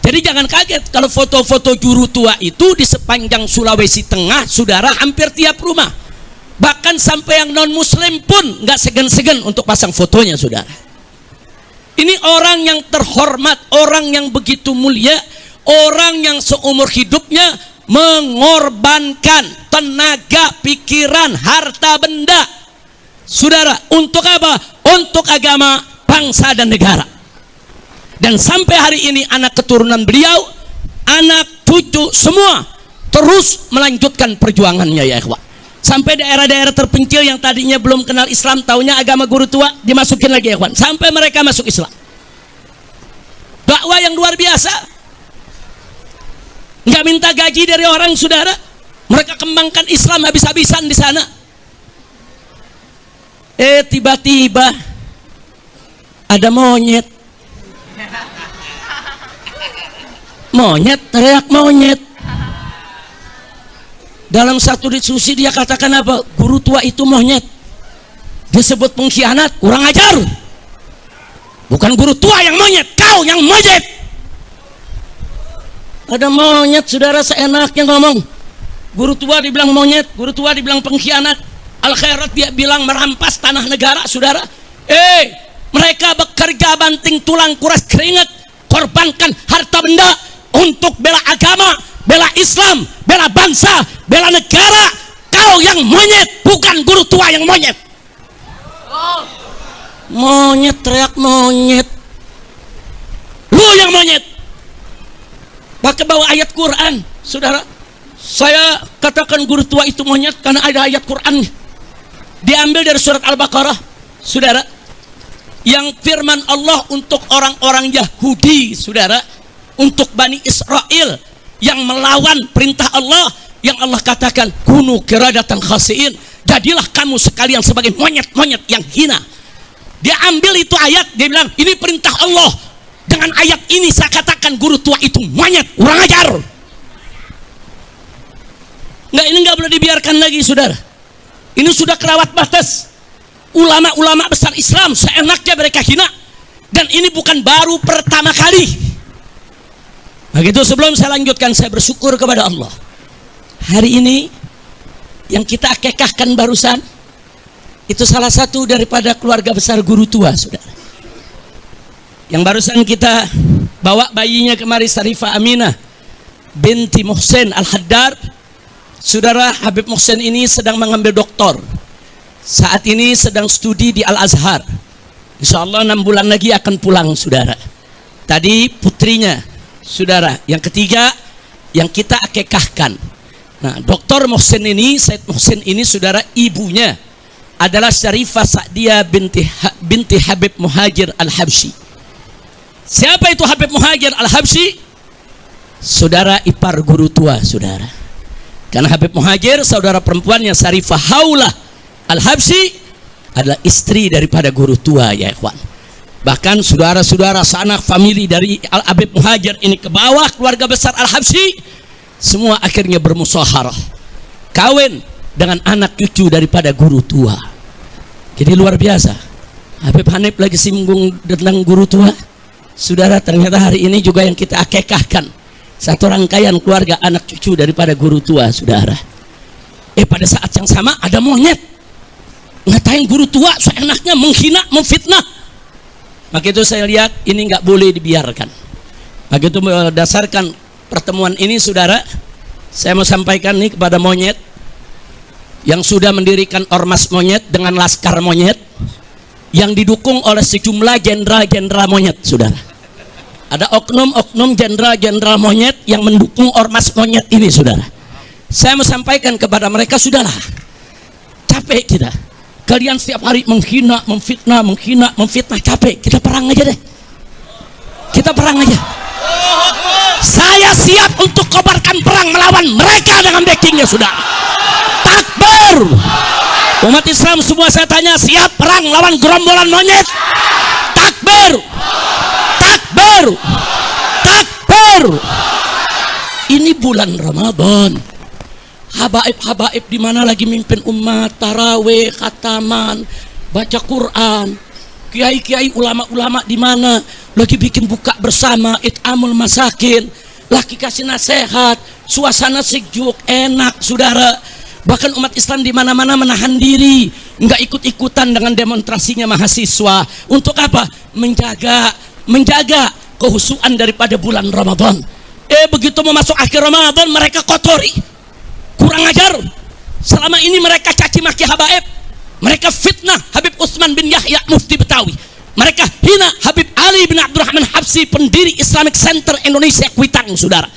Jadi jangan kaget kalau foto-foto guru tua itu di sepanjang Sulawesi Tengah, saudara, hampir tiap rumah. Bahkan sampai yang non muslim pun nggak segan-segan untuk pasang fotonya, saudara. Ini orang yang terhormat, orang yang begitu mulia, orang yang seumur hidupnya mengorbankan tenaga, pikiran, harta benda, saudara, untuk apa? Untuk agama, bangsa dan negara. Dan sampai hari ini anak keturunan beliau, anak cucu semua terus melanjutkan perjuangannya, ya ikhwan. Sampai daerah-daerah terpencil yang tadinya belum kenal Islam, taunya agama guru tua, dimasukin lagi, ya ikhwan, sampai mereka masuk Islam. Dakwah yang luar biasa, nggak minta gaji dari orang, saudara. Mereka kembangkan Islam habis-habisan di sana. Tiba-tiba ada monyet, teriak monyet. Dalam satu diskusi dia katakan apa? Guru tua itu monyet. Disebut pengkhianat, kurang ajar. Bukan guru tua yang monyet, kau yang monyet. Ada monyet, saudara, seenaknya ngomong. Guru tua dibilang monyet, guru tua dibilang pengkhianat. Al-Khairat dia bilang merampas tanah negara, saudara. Mereka bekerja banting tulang, kuras keringat, korbankan harta benda untuk bela agama, bela Islam, bela bangsa, bela negara. Kau yang monyet, bukan guru tua yang monyet. Monyet, teriak monyet. Lu yang monyet. Pakai bawa ayat Quran, saudara. Saya katakan guru tua itu monyet karena ada ayat Quran. Diambil dari surat Al-Baqarah, saudara. Yang firman Allah untuk orang-orang Yahudi, saudara, untuk Bani Israel yang melawan perintah Allah, yang Allah katakan kunu qiradatan khasiin, jadilah kamu sekalian sebagai monyet-monyet yang hina. Dia ambil itu ayat, dia bilang ini perintah Allah, dengan ayat ini saya katakan guru tua itu monyet, kurang ajar. Nggak, ini nggak boleh dibiarkan lagi, saudara. Ini sudah kelewat batas. Ulama-ulama besar Islam seenaknya mereka hina, dan ini bukan baru pertama kali. Begitu, sebelum saya lanjutkan, saya bersyukur kepada Allah. Hari ini yang kita akikahkan barusan itu salah satu daripada keluarga besar guru tua, saudara. Yang barusan kita bawa bayinya kemari, Sarifah Aminah binti Muhsin Al-Haddar. Saudara, Habib Muhsin ini sedang mengambil doktor. Saat ini sedang studi di Al-Azhar. Insya Allah 6 bulan lagi akan pulang, saudara. Tadi putrinya, saudara, yang ketiga yang kita akikahkan. Nah, Dr. Muhsin ini, Said Muhsin ini, saudara, ibunya adalah Syarifah Sa'diyah binti Habib Muhajir Al-Habsyi. Siapa itu Habib Muhajir Al-Habsyi? Saudara, ipar guru tua, saudara. Karena Habib Muhajir, saudara perempuannya Syarifah Haulah Al-Habsyi adalah istri daripada guru tua, ya ikhwan. Bahkan saudara-saudara sanak famili dari Habib Muhajir ini ke bawah keluarga besar Al-Habsyi, semua akhirnya bermusyawarah kawin dengan anak cucu daripada guru tua. Jadi luar biasa. Habib Hanif lagi singgung tentang guru tua, saudara, ternyata hari ini juga yang kita akikahkan satu rangkaian keluarga anak cucu daripada guru tua, saudara. Pada saat yang sama ada monyet ngatain guru tua seenaknya, menghina, memfitnah. Maka itu saya lihat ini nggak boleh dibiarkan. Maka itu berdasarkan pertemuan ini, saudara, saya mau sampaikan nih kepada monyet yang sudah mendirikan ormas monyet dengan laskar monyet yang didukung oleh sejumlah jenderal-jenderal monyet, saudara. Ada oknum-oknum jenderal-jenderal monyet yang mendukung ormas monyet ini, saudara. Saya mau sampaikan kepada mereka, sudahlah, capek kita. Kalian setiap hari menghina, memfitnah, capek. Kita perang aja deh. Kita perang aja. Saya siap untuk kobarkan perang melawan mereka dengan backingnya, sudah. Takbir. Umat Islam semua saya tanya, siap perang lawan gerombolan monyet? Takbir. Takbir. Takbir. Ini bulan Ramadan. Habaib-habaib di mana lagi mimpin umat, tarawih, khataman, baca Quran. Kiai-kiai, ulama-ulama di mana lagi bikin buka bersama, it'amul masakin, lagi kasih nasihat, suasana sejuk, enak, saudara. Bahkan umat Islam di mana-mana menahan diri, nggak ikut-ikutan dengan demonstrasinya mahasiswa. Untuk apa? Menjaga kehusuan daripada bulan Ramadan. Begitu mau masuk akhir Ramadan, mereka kotori, kurang ajar. Selama ini mereka caci maki habaib, mereka fitnah Habib Utsman bin Yahya Mufti Betawi, mereka hina Habib Ali bin Abdurrahman Habsyi, pendiri Islamic Center Indonesia Kuitang, saudara.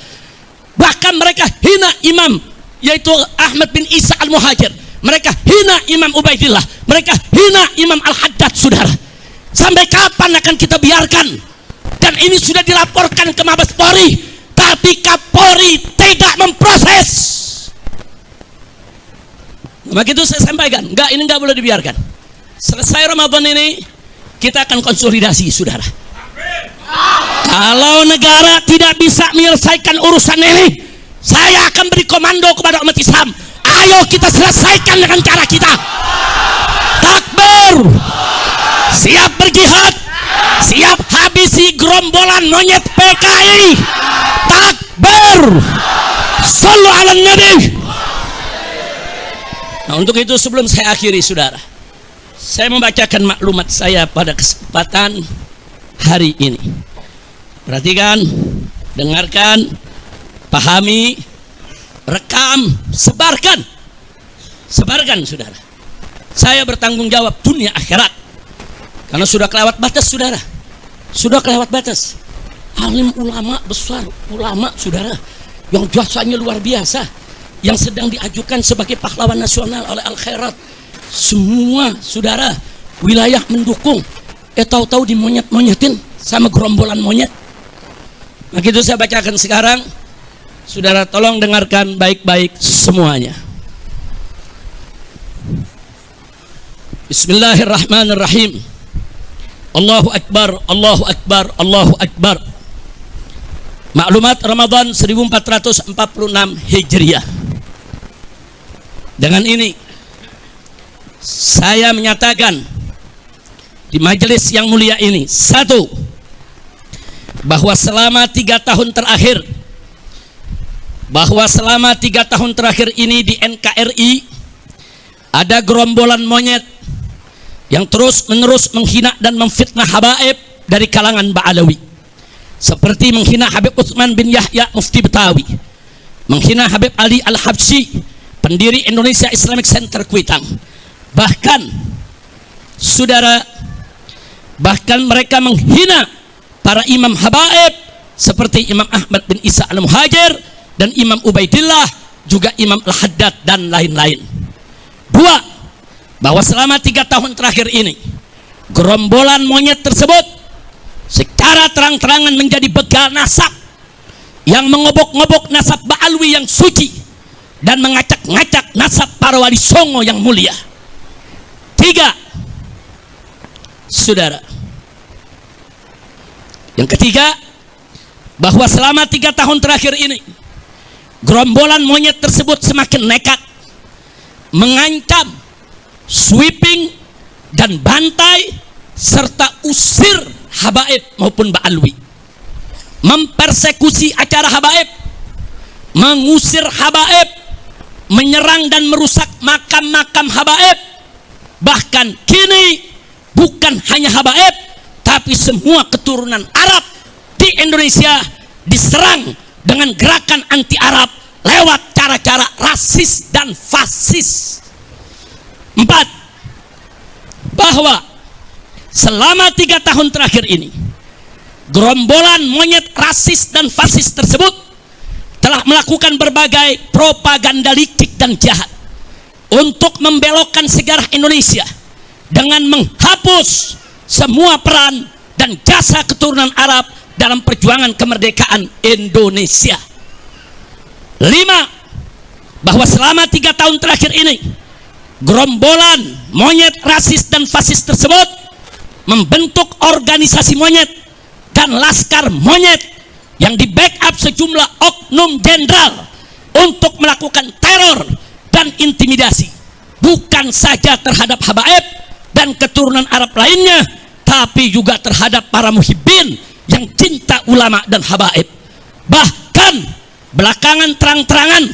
Bahkan mereka hina imam, yaitu Ahmad bin Isa Al-Muhajir. Mereka hina Imam Ubaidillah, mereka hina Imam Al-Haddad, saudara. Sampai kapan akan kita biarkan? Dan ini sudah dilaporkan ke Mabes Polri, tapi Kapolri tidak memproses. Begitu saya sampaikan, ini enggak boleh dibiarkan. Selesai Ramadan ini, kita akan konsolidasi, saudara. Kalau negara tidak bisa menyelesaikan urusan ini, saya akan beri komando kepada umat Islam. Ayo kita selesaikan dengan cara kita. Takbir, siap berjihad, siap habisi gerombolan monyet PKI. Takbir, sallu ala nabi. Nah, untuk itu sebelum saya akhiri, saudara, saya membacakan maklumat saya pada kesempatan hari ini. Perhatikan, dengarkan, pahami, rekam, sebarkan, saudara. Saya bertanggung jawab dunia akhirat, karena sudah kelewat batas, saudara. Sudah kelewat batas. Alim ulama besar, ulama, saudara, yang jasanya luar biasa, yang sedang diajukan sebagai pahlawan nasional oleh Al Khairat. Semua, saudara, wilayah mendukung. Tahu-tahu dimonyet-monyetin sama gerombolan monyet. Begitu saya bacakan sekarang, saudara tolong dengarkan baik-baik semuanya. Bismillahirrahmanirrahim. Allahu Akbar, Allahu Akbar, Allahu Akbar. Maklumat Ramadan 1446 Hijriah. Dengan ini saya menyatakan di majelis yang mulia ini, satu, bahwa selama 3 tahun terakhir ini di NKRI ada gerombolan monyet yang terus-menerus menghina dan memfitnah habaib dari kalangan Ba'alawi, seperti menghina Habib Utsman bin Yahya Mufti Betawi, menghina Habib Ali Al-Habsyi, pendiri Indonesia Islamic Center Kuitang. Bahkan, saudara, mereka menghina para imam habaib seperti Imam Ahmad bin Isa Al-Muhajir dan Imam Ubaidillah, juga Imam Al-Haddad dan lain-lain. Dua, bahwa selama 3 tahun terakhir ini gerombolan monyet tersebut secara terang-terangan menjadi begal nasab yang mengobok-ngobok nasab Ba'alwi yang suci dan mengacak-ngacak nasab para wali songo yang mulia. Tiga, saudara, yang ketiga, bahwa selama 3 tahun terakhir ini gerombolan monyet tersebut semakin nekat mengancam, sweeping dan bantai serta usir habaib maupun Ba'alwi, mempersekusi acara habaib, mengusir habaib, menyerang dan merusak makam-makam habaib. Bahkan kini bukan hanya habaib, tapi semua keturunan Arab di Indonesia diserang dengan gerakan anti Arab lewat cara-cara rasis dan fasis. 4, bahwa selama 3 tahun terakhir ini gerombolan monyet rasis dan fasis tersebut telah melakukan berbagai propaganda licik dan jahat untuk membelokkan sejarah Indonesia dengan menghapus semua peran dan jasa keturunan Arab dalam perjuangan kemerdekaan Indonesia. 5, bahwa selama 3 tahun terakhir ini gerombolan monyet rasis dan fasis tersebut membentuk organisasi monyet dan laskar monyet yang di backup sejumlah oknum jenderal untuk melakukan teror dan intimidasi, bukan saja terhadap habaib dan keturunan Arab lainnya, tapi juga terhadap para muhibbin yang cinta ulama dan habaib. Bahkan belakangan terang-terangan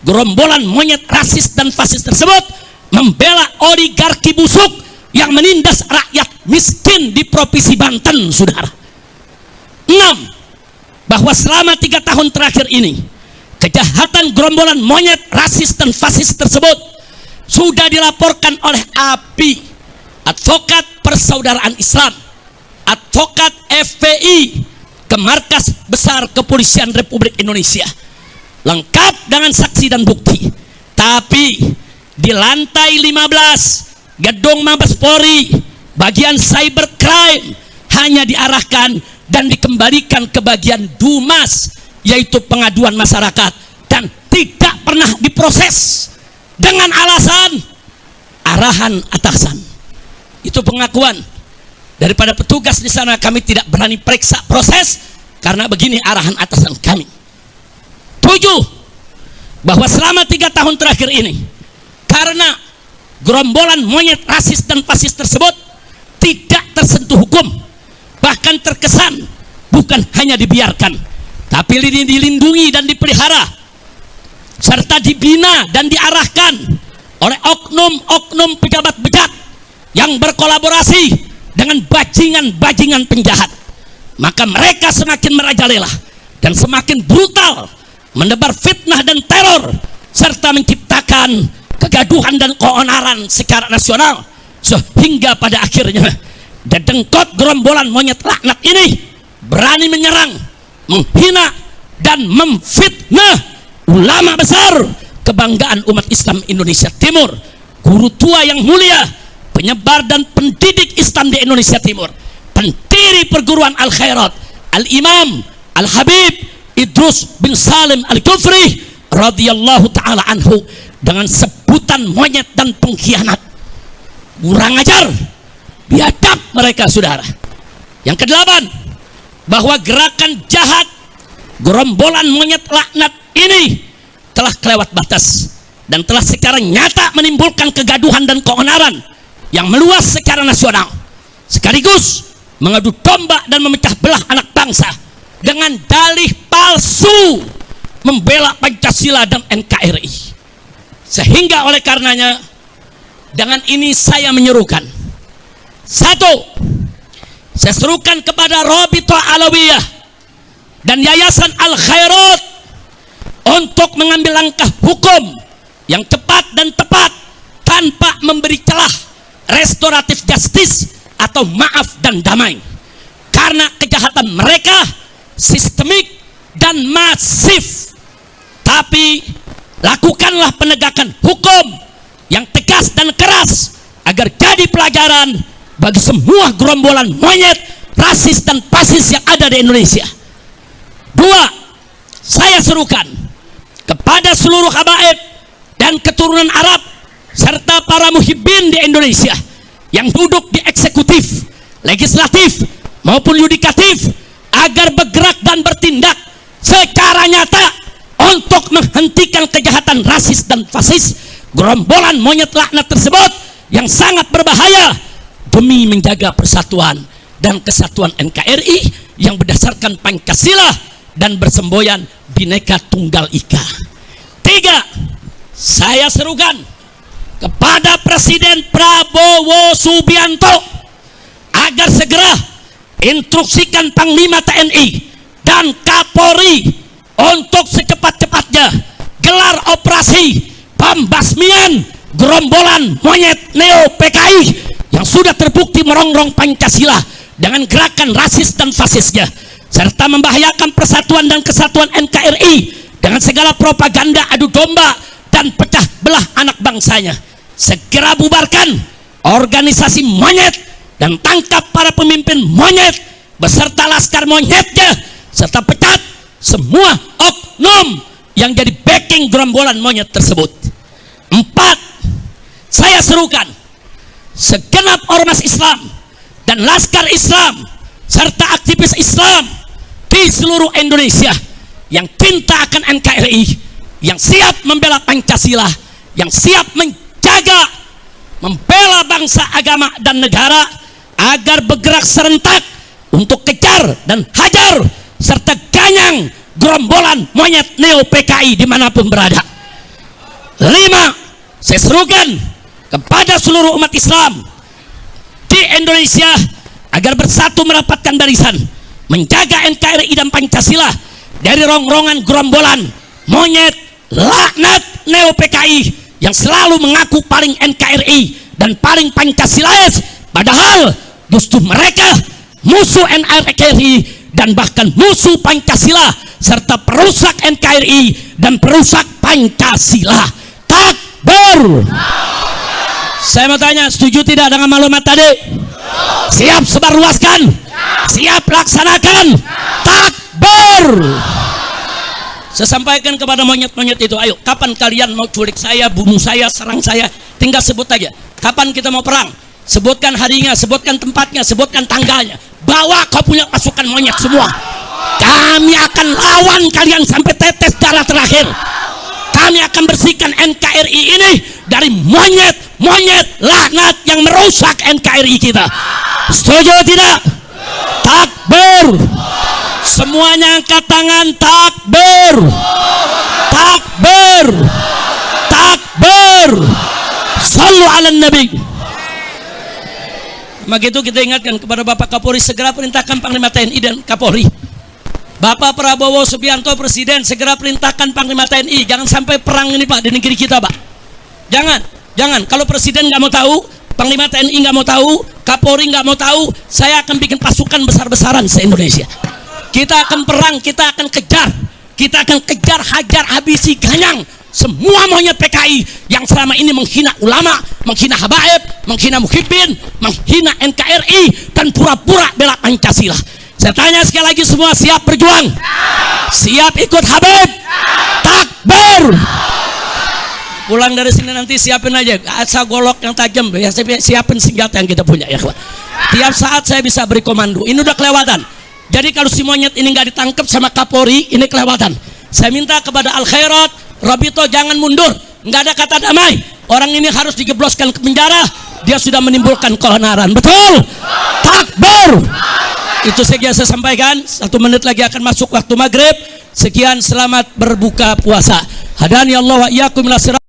gerombolan monyet rasis dan fasis tersebut membela oligarki busuk yang menindas rakyat miskin di Provinsi Banten, saudara. 6. Bahwa selama 3 tahun terakhir ini, kejahatan gerombolan monyet rasis dan fasis tersebut sudah dilaporkan oleh API, Advokat Persaudaraan Islam, Advokat FPI, ke Markas Besar Kepolisian Republik Indonesia, lengkap dengan saksi dan bukti. Tapi di lantai 15 gedung Mabes Polri, bagian cybercrime, hanya diarahkan dan dikembalikan ke bagian Dumas, yaitu pengaduan masyarakat, dan tidak pernah diproses dengan alasan arahan atasan. Itu pengakuan daripada petugas di sana. Kami tidak berani periksa proses karena begini arahan atasan kami. 7. Bahwa selama 3 tahun terakhir ini, karena gerombolan monyet rasis dan fasis tersebut tidak tersentuh hukum, bahkan terkesan bukan hanya dibiarkan, tapi dilindungi dan dipelihara, serta dibina dan diarahkan oleh oknum-oknum pejabat bejat yang berkolaborasi dengan bajingan-bajingan penjahat, maka mereka semakin merajalela dan semakin brutal menebar fitnah dan teror, serta menciptakan kegaduhan dan keonaran secara nasional, sehingga pada akhirnya dedengkot gerombolan monyet laknat ini berani menyerang, menghina, dan memfitnah ulama besar kebanggaan umat Islam Indonesia Timur, guru tua yang mulia, penyebar dan pendidik Islam di Indonesia Timur, pendiri perguruan Al-Khairat, Al-Imam Al-Habib Idrus bin Salim Al-Kufri radhiyallahu ta'ala anhu, dengan sebutan monyet dan pengkhianat. Kurang ajar, biadab mereka, saudara. Yang ke-8, bahwa gerakan jahat gerombolan monyet laknat ini telah kelewat batas dan telah secara nyata menimbulkan kegaduhan dan keonaran yang meluas secara nasional, sekaligus mengadu domba dan memecah belah anak bangsa dengan dalih palsu membela Pancasila dan NKRI. Sehingga oleh karenanya, dengan ini saya menyerukan, 1, saya serukan kepada Rabithah Alawiyah dan Yayasan Al-Khairat untuk mengambil langkah hukum yang cepat dan tepat tanpa memberi celah restoratif justice atau maaf dan damai, karena kejahatan mereka sistemik dan masif. Tapi lakukanlah penegakan hukum yang tegas dan keras agar jadi pelajaran bagi semua gerombolan monyet rasis dan fasis yang ada di Indonesia. 2, saya serukan kepada seluruh habaib dan keturunan Arab serta para muhibbin di Indonesia yang duduk di eksekutif, legislatif maupun yudikatif, agar bergerak dan bertindak secara nyata untuk menghentikan kejahatan rasis dan fasis gerombolan monyet laknat tersebut yang sangat berbahaya demi menjaga persatuan dan kesatuan NKRI yang berdasarkan Pancasila dan bersemboyan Bhinneka Tunggal Ika. 3, saya serukan kepada Presiden Prabowo Subianto agar segera instruksikan Panglima TNI dan Kapolri untuk secepat-cepatnya gelar operasi pembasmian gerombolan monyet Neo PKI yang sudah terbukti merongrong Pancasila dengan gerakan rasis dan fasisnya, serta membahayakan persatuan dan kesatuan NKRI dengan segala propaganda adu domba dan pecah belah anak bangsanya. Segera bubarkan organisasi monyet dan tangkap para pemimpin monyet beserta laskar monyetnya, serta pecat semua oknum yang jadi backing gerombolan monyet tersebut. 4, saya serukan segenap ormas Islam dan laskar Islam serta aktivis Islam di seluruh Indonesia yang cinta akan NKRI, yang siap membela Pancasila, yang siap menjaga, membela bangsa, agama, dan negara, agar bergerak serentak untuk kejar dan hajar serta ganyang gerombolan monyet Neo PKI dimanapun berada. 5, saya serukan kepada seluruh umat Islam di Indonesia agar bersatu merapatkan barisan, menjaga NKRI dan Pancasila dari rongrongan gerombolan monyet laknat neo PKI yang selalu mengaku paling NKRI dan paling Pancasilais, padahal justru mereka musuh NKRI dan bahkan musuh Pancasila serta perusak NKRI dan perusak Pancasila. Takbir. Saya mau tanya, setuju tidak dengan maklumat tadi? Siap sebarluaskan? Siap laksanakan? Takbir. Saya sampaikan kepada monyet-monyet itu, ayo kapan kalian mau culik saya, bunuh saya, serang saya, tinggal sebut aja. Kapan kita mau perang? Sebutkan harinya, sebutkan tempatnya, sebutkan tanggalnya. Bawa kau punya pasukan monyet semua. Kami akan lawan kalian sampai tetes darah terakhir. Kami akan bersihkan NKRI ini dari monyet-monyet laknat yang merusak NKRI kita. Setuju tidak? Takbir. Semuanya angkat tangan. Takbir. Takbir. Takbir. Sallu ala Nabi. Begitu kita ingatkan kepada Bapak Kapolri, segera perintahkan Panglima TNI dan Kapolri. Bapak Prabowo Subianto Presiden, segera perintahkan Panglima TNI, jangan sampai perang ini Pak di negeri kita Pak. Jangan. Kalau Presiden nggak mau tahu, Panglima TNI nggak mau tahu, Kapolri nggak mau tahu, saya akan bikin pasukan besar-besaran se-Indonesia. Kita akan perang, kita akan kejar, hajar, habisi, ganyang semua monyet PKI yang selama ini menghina ulama, menghina habaib, menghina muhibbin, menghina NKRI dan pura-pura bela Pancasila. Saya tanya sekali lagi, semua siap berjuang? Siap ikut Habib? Takbir. Pulang dari sini nanti siapin aja asal golok yang tajam ya, siapin senjata yang kita punya ya. Tiap saat saya bisa beri komando. Ini udah kelewatan. Jadi kalau si monyet ini nggak ditangkap sama Kapolri, ini kelewatan. Saya minta kepada Al Khairat, Robito, jangan mundur. Nggak ada kata damai. Orang ini harus dijebloskan ke penjara. Dia sudah menimbulkan keonaran. Betul? Takbir. Itu saja saya sampaikan. 1 menit lagi akan masuk waktu maghrib. Sekian, selamat berbuka puasa. Hadani Allah wa iyyakum ila sirat